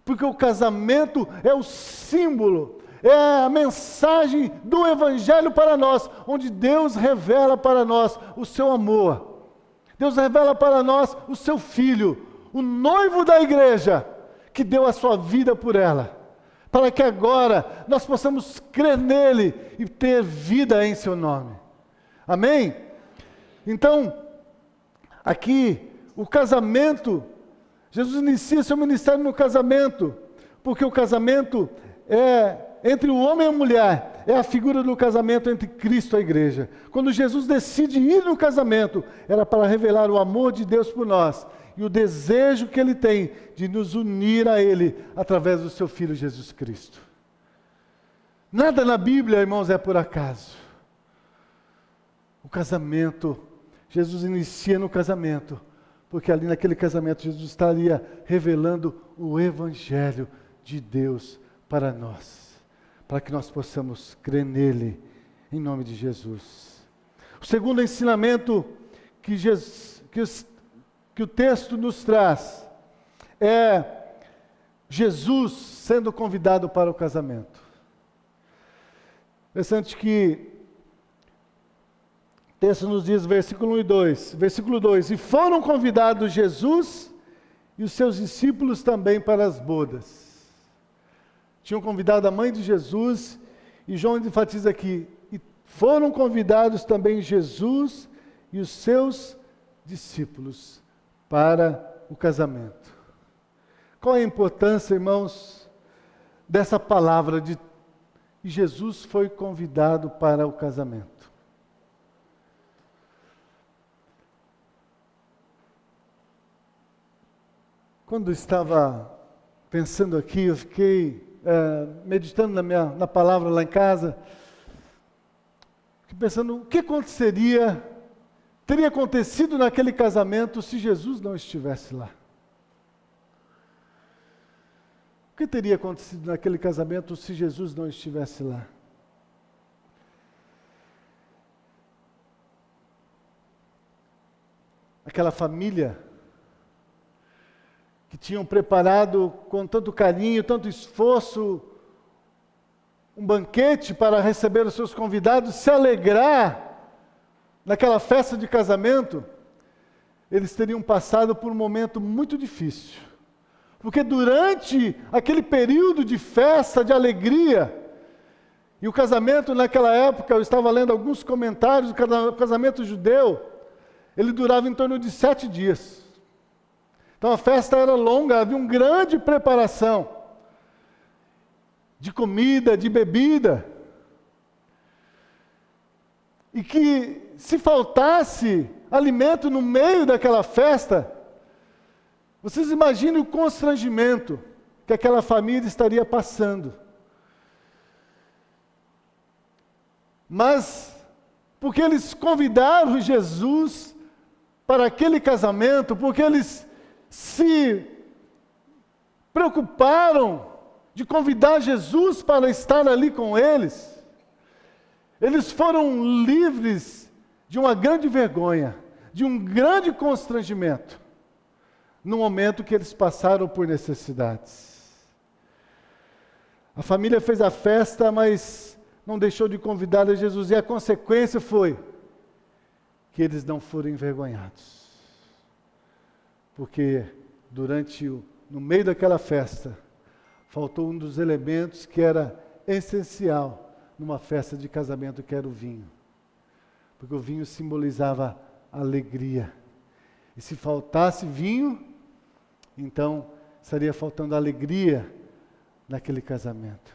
[SPEAKER 1] porque o casamento é o símbolo, é a mensagem do Evangelho para nós, onde Deus revela para nós o seu amor. Deus revela para nós o seu Filho, o noivo da igreja, que deu a sua vida por ela, para que agora nós possamos crer nele e ter vida em seu nome. Amém? Então, aqui, o casamento, Jesus inicia seu ministério no casamento, porque o casamento é entre o homem e a mulher, é a figura do casamento entre Cristo e a igreja. Quando Jesus decide ir no casamento, era para revelar o amor de Deus por nós e o desejo que Ele tem de nos unir a Ele através do seu Filho Jesus Cristo. Nada na Bíblia, irmãos, é por acaso. O casamento, Jesus inicia no casamento, porque ali naquele casamento Jesus estaria revelando o Evangelho de Deus para nós, para que nós possamos crer nele, em nome de Jesus. O segundo ensinamento que o texto nos traz é Jesus sendo convidado para o casamento. Interessante que o texto nos diz, versículo 1 e 2, versículo 2, e foram convidados Jesus e os seus discípulos também para as bodas. Tinham convidado a mãe de Jesus, e João enfatiza aqui, e foram convidados também Jesus e os seus discípulos para o casamento. Qual é a importância, irmãos, dessa palavra de Jesus foi convidado para o casamento? Quando eu estava pensando aqui, eu fiquei meditando na palavra lá em casa, fiquei pensando o que aconteceria, teria acontecido naquele casamento se Jesus não estivesse lá. O que teria acontecido naquele casamento se Jesus não estivesse lá? Aquela família que tinham preparado com tanto carinho, tanto esforço, um banquete para receber os seus convidados, se alegrar naquela festa de casamento, eles teriam passado por um momento muito difícil. Porque durante aquele período de festa, de alegria, e o casamento naquela época, eu estava lendo alguns comentários, o casamento judeu, ele durava em torno de 7 dias. Então a festa era longa, havia uma grande preparação de comida, de bebida. E que se faltasse alimento no meio daquela festa, vocês imaginem o constrangimento que aquela família estaria passando. Mas, porque eles convidaram Jesus para aquele casamento, porque eles se preocuparam de convidar Jesus para estar ali com eles, eles foram livres de uma grande vergonha, de um grande constrangimento, no momento que eles passaram por necessidades. A família fez a festa, mas não deixou de convidar a Jesus, e a consequência foi que eles não foram envergonhados. Porque no meio daquela festa, faltou um dos elementos que era essencial numa festa de casamento, que era o vinho. Porque o vinho simbolizava alegria. E se faltasse vinho, então estaria faltando alegria naquele casamento.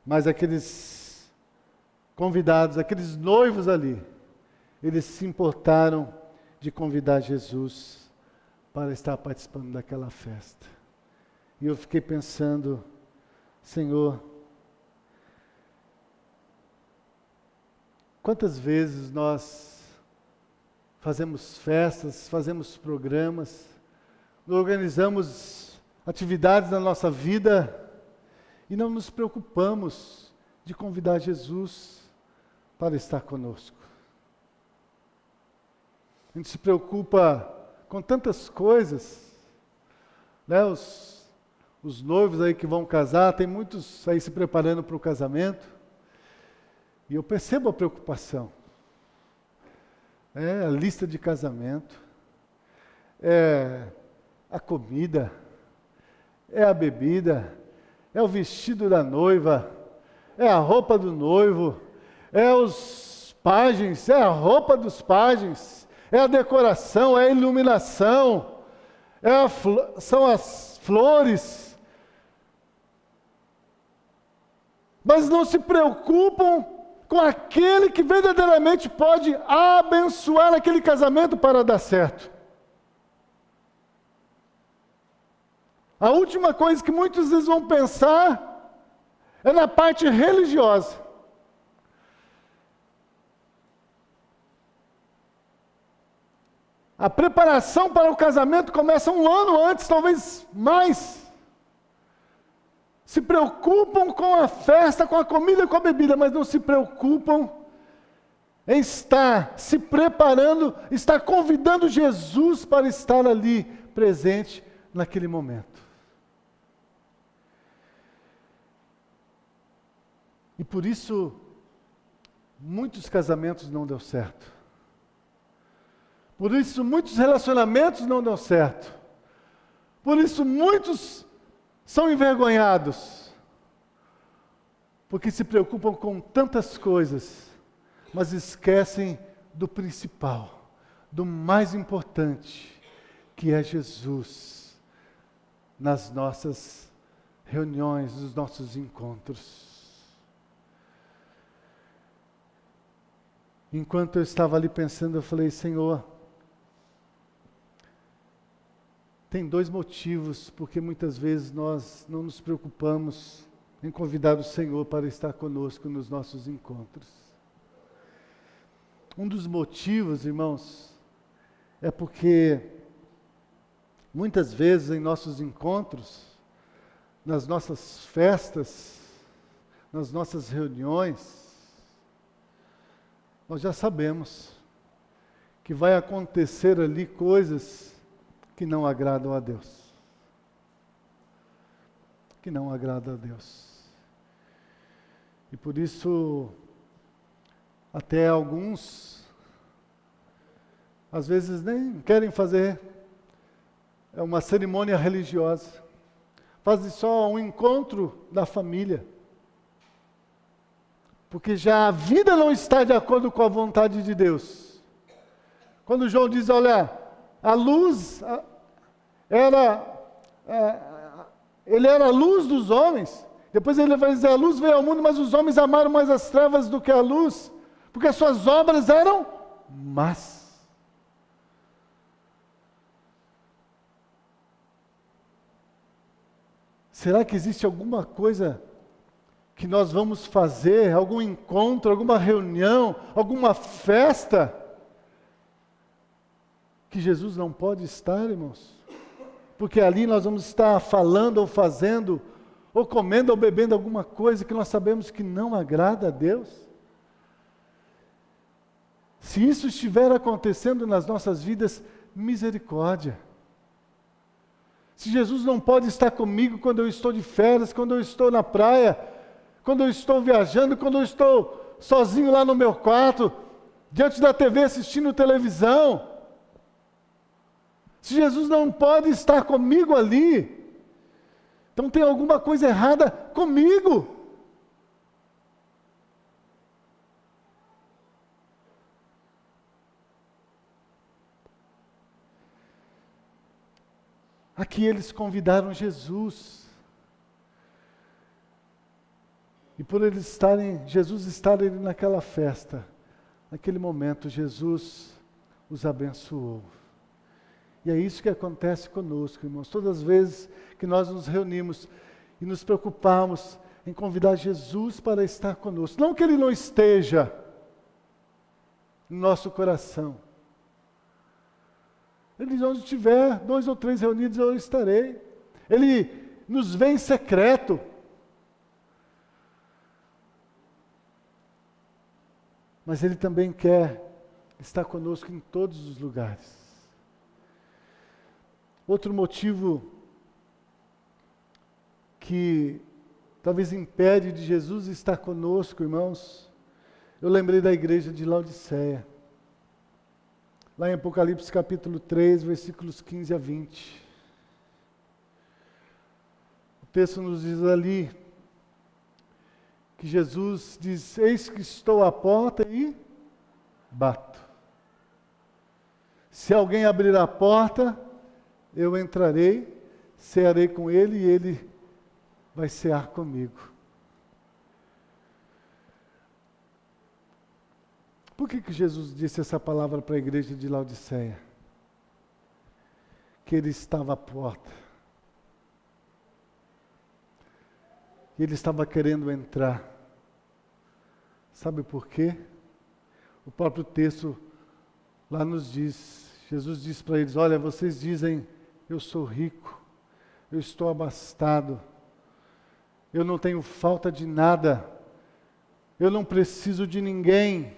[SPEAKER 1] Mas aqueles convidados, aqueles noivos ali, eles se importaram de convidar Jesus para estar participando daquela festa. E eu fiquei pensando, Senhor, quantas vezes nós fazemos festas, fazemos programas, organizamos atividades na nossa vida e não nos preocupamos de convidar Jesus para estar conosco. A gente se preocupa com tantas coisas, né? Os noivos aí que vão casar, tem muitos aí se preparando para o casamento, e eu percebo a preocupação. É a lista de casamento, é a comida, é a bebida, é o vestido da noiva, é a roupa do noivo, é os pajens, é a roupa dos pajens, é a decoração, é a iluminação, são as flores. Mas não se preocupam com aquele que verdadeiramente pode abençoar aquele casamento para dar certo. A última coisa que muitos vezes vão pensar é na parte religiosa. A preparação para o casamento começa um ano antes, talvez mais. Se preocupam com a festa, com a comida, com a bebida, mas não se preocupam em estar se preparando, estar convidando Jesus para estar ali presente naquele momento. E por isso, muitos casamentos não deu certo. Por isso, muitos relacionamentos não dão certo. Por isso, muitos são envergonhados. Porque se preocupam com tantas coisas, mas esquecem do principal, do mais importante, que é Jesus, nas nossas reuniões, nos nossos encontros. Enquanto eu estava ali pensando, eu falei, Senhor, tem 2 motivos porque muitas vezes nós não nos preocupamos em convidar o Senhor para estar conosco nos nossos encontros. Um dos motivos, irmãos, é porque muitas vezes em nossos encontros, nas nossas festas, nas nossas reuniões, nós já sabemos que vai acontecer ali coisas que não agradam a Deus. Que não agradam a Deus. E por isso, até alguns, às vezes nem querem fazer uma cerimônia religiosa. Fazem só um encontro da família. Porque já a vida não está de acordo com a vontade de Deus. Quando João diz, olha, a luz ele era a luz dos homens. Depois ele vai dizer, a luz veio ao mundo, mas os homens amaram mais as trevas do que a luz, porque as suas obras eram más. Será que existe alguma coisa que nós vamos fazer, algum encontro, alguma reunião, alguma festa, que Jesus não pode estar, irmãos? Porque ali nós vamos estar falando ou fazendo, ou comendo ou bebendo alguma coisa que nós sabemos que não agrada a Deus. Se isso estiver acontecendo nas nossas vidas, misericórdia. Se Jesus não pode estar comigo quando eu estou de férias, quando eu estou na praia, quando eu estou viajando, quando eu estou sozinho lá no meu quarto, diante da TV assistindo televisão. Se Jesus não pode estar comigo ali, então tem alguma coisa errada comigo. Aqui eles convidaram Jesus. E por eles estarem, Jesus estar ali naquela festa, naquele momento, Jesus os abençoou. E é isso que acontece conosco, irmãos. Todas as vezes que nós nos reunimos e nos preocupamos em convidar Jesus para estar conosco. Não que Ele não esteja no nosso coração. Ele diz, onde tiver 2 ou 3 reunidos, eu estarei. Ele nos vê em secreto. Mas Ele também quer estar conosco em todos os lugares. Outro motivo que talvez impede de Jesus estar conosco, irmãos, eu lembrei da igreja de Laodiceia. Lá em Apocalipse capítulo 3, versículos 15 a 20. O texto nos diz ali que Jesus diz, eis que estou à porta e bato. Se alguém abrir a porta, eu entrarei, cearei com ele e ele vai cear comigo. Por que Jesus disse essa palavra para a igreja de Laodiceia? Que ele estava à porta. Ele estava querendo entrar. Sabe por quê? O próprio texto lá nos diz, Jesus disse para eles, olha, vocês dizem, eu sou rico, eu estou abastado, eu não tenho falta de nada, eu não preciso de ninguém,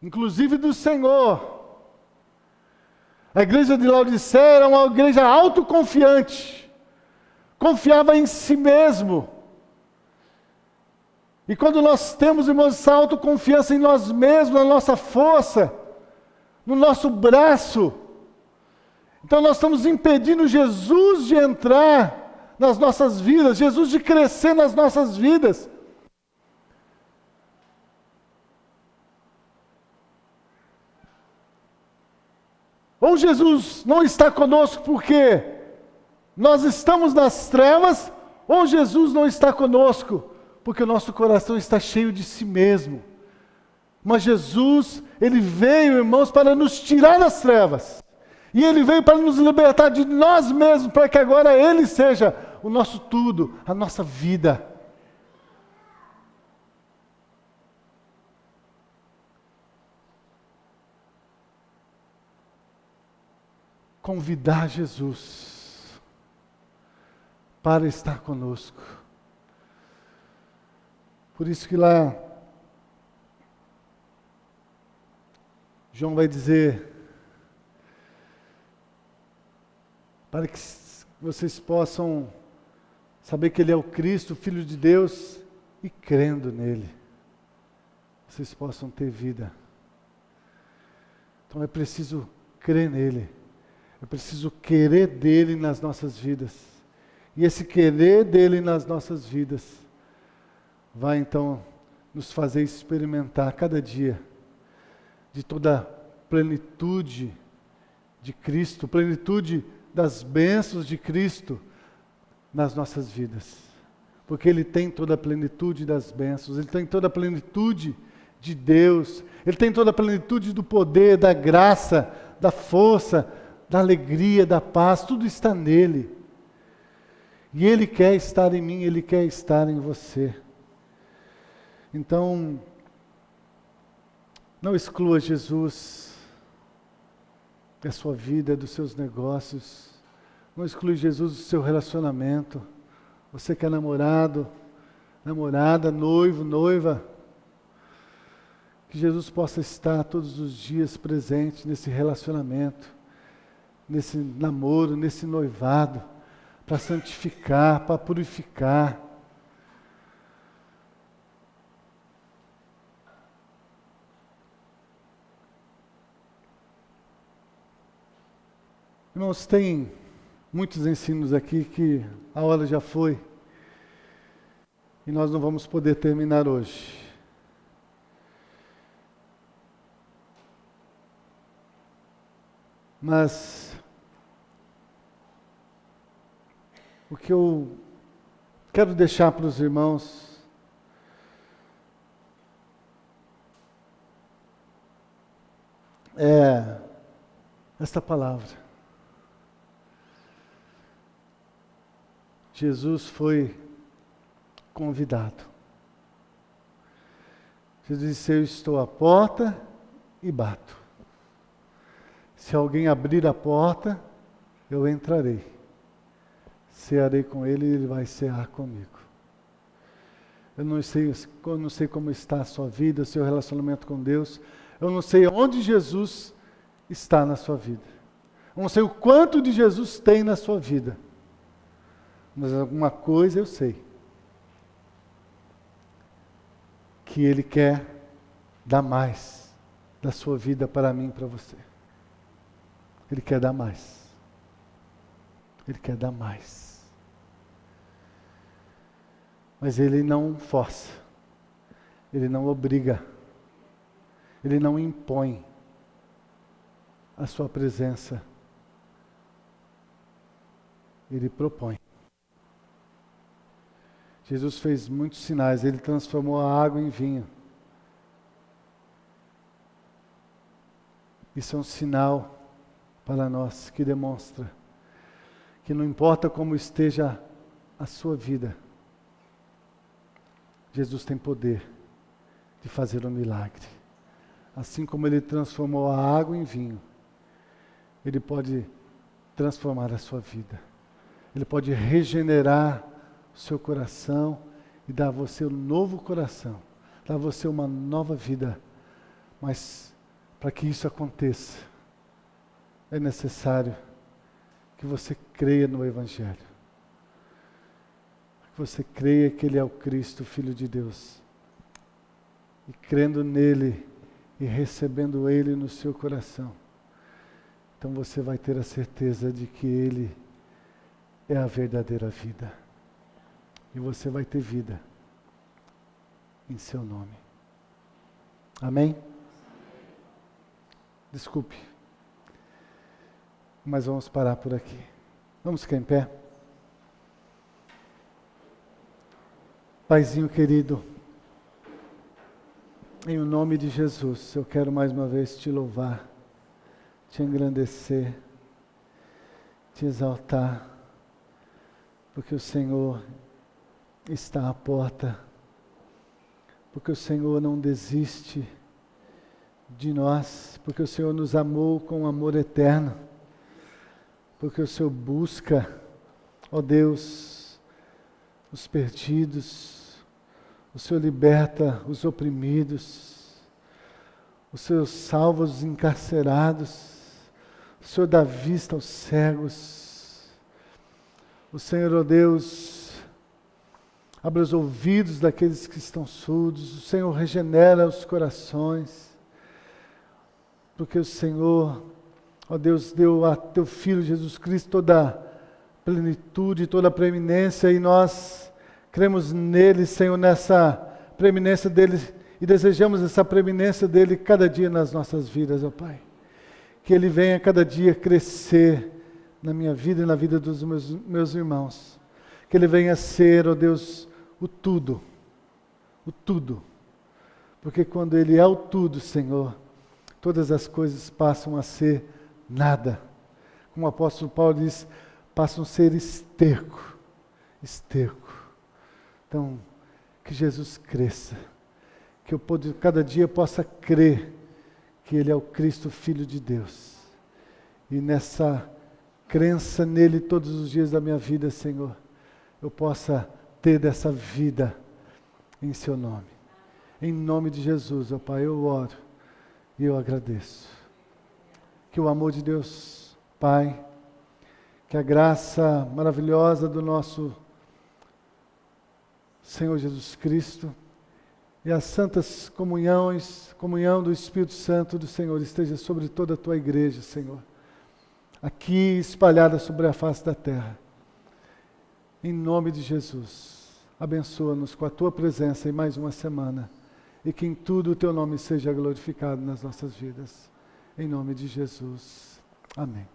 [SPEAKER 1] inclusive do Senhor. A igreja de Laodiceia era uma igreja autoconfiante, confiava em si mesmo. E quando nós temos, irmãos, essa autoconfiança em nós mesmos, na nossa força, no nosso braço, então nós estamos impedindo Jesus de entrar nas nossas vidas, Jesus de crescer nas nossas vidas. Ou Jesus não está conosco porque nós estamos nas trevas, ou Jesus não está conosco porque o nosso coração está cheio de si mesmo. Mas Jesus, Ele veio, irmãos, para nos tirar das trevas. E Ele veio para nos libertar de nós mesmos, para que agora Ele seja o nosso tudo, a nossa vida. Convidar Jesus para estar conosco. Por isso que lá, João vai dizer, para que vocês possam saber que Ele é o Cristo, o Filho de Deus, e crendo nele, vocês possam ter vida. Então é preciso crer nele, é preciso querer dele nas nossas vidas. E esse querer dele nas nossas vidas vai então nos fazer experimentar cada dia de toda a plenitude de Cristo, plenitude das bênçãos de Cristo nas nossas vidas. Porque Ele tem toda a plenitude das bênçãos, Ele tem toda a plenitude de Deus, Ele tem toda a plenitude do poder, da graça, da força, da alegria, da paz, tudo está nele. E Ele quer estar em mim, Ele quer estar em você. Então, não exclua Jesus da sua vida, dos seus negócios. Não exclua Jesus do seu relacionamento. Você que é namorado, namorada, noivo, noiva. Que Jesus possa estar todos os dias presente nesse relacionamento, nesse namoro, nesse noivado, para santificar, para purificar. Irmãos, tem muitos ensinos aqui que a hora já foi e nós não vamos poder terminar hoje. Mas o que eu quero deixar para os irmãos é esta palavra. Jesus foi convidado. Jesus disse, eu estou à porta e bato. Se alguém abrir a porta, eu entrarei. Cearei com ele e ele vai cear comigo. Eu não sei como está a sua vida, o seu relacionamento com Deus. Eu não sei onde Jesus está na sua vida. Eu não sei o quanto de Jesus tem na sua vida. Mas alguma coisa eu sei. Que Ele quer dar mais da sua vida para mim e para você. Ele quer dar mais. Ele quer dar mais. Mas Ele não força. Ele não obriga. Ele não impõe a sua presença. Ele propõe. Jesus fez muitos sinais. Ele transformou a água em vinho. Isso é um sinal para nós que demonstra que não importa como esteja a sua vida, Jesus tem poder de fazer um milagre. Assim como Ele transformou a água em vinho, Ele pode transformar a sua vida. Ele pode regenerar o seu coração e dar a você um novo coração, dar a você uma nova vida. Mas para que isso aconteça, é necessário que você creia no Evangelho. Que você creia que Ele é o Cristo, o Filho de Deus. E crendo nele e recebendo Ele no seu coração, então você vai ter a certeza de que Ele é a verdadeira vida. E você vai ter vida em seu nome. Amém? Desculpe. Mas vamos parar por aqui. Vamos ficar em pé. Paizinho querido, em o nome de Jesus, eu quero mais uma vez te louvar, te engrandecer, te exaltar, porque o Senhor está à porta, porque o Senhor não desiste de nós, porque o Senhor nos amou com um amor eterno, porque o Senhor busca, ó Deus, os perdidos, o Senhor liberta os oprimidos, o Senhor salva os encarcerados, o Senhor dá vista aos cegos, o Senhor, ó Deus, abre os ouvidos daqueles que estão surdos, o Senhor regenera os corações, porque o Senhor, ó Deus, deu a Teu Filho Jesus Cristo toda a plenitude, toda a preeminência, e nós cremos nele, Senhor, nessa preeminência dele, e desejamos essa preeminência dele cada dia nas nossas vidas, ó Pai. Que ele venha cada dia crescer na minha vida e na vida dos meus irmãos. Que ele venha ser, ó Deus, o tudo. O tudo. Porque quando ele é o tudo, Senhor, todas as coisas passam a ser nada. Como o apóstolo Paulo diz, passam a ser esterco. Esterco. Então, que Jesus cresça. Que eu cada dia possa crer que Ele é o Cristo, Filho de Deus. E nessa crença nele todos os dias da minha vida, Senhor, eu possa ter dessa vida em Seu nome. Em nome de Jesus, ó Pai, eu oro e eu agradeço. Que o amor de Deus, Pai, que a graça maravilhosa do nosso Senhor Jesus Cristo e as santas comunhão do Espírito Santo do Senhor esteja sobre toda a Tua igreja, Senhor, aqui espalhada sobre a face da terra. Em nome de Jesus, abençoa-nos com a Tua presença em mais uma semana e que em tudo o Teu nome seja glorificado nas nossas vidas. Em nome de Jesus. Amém.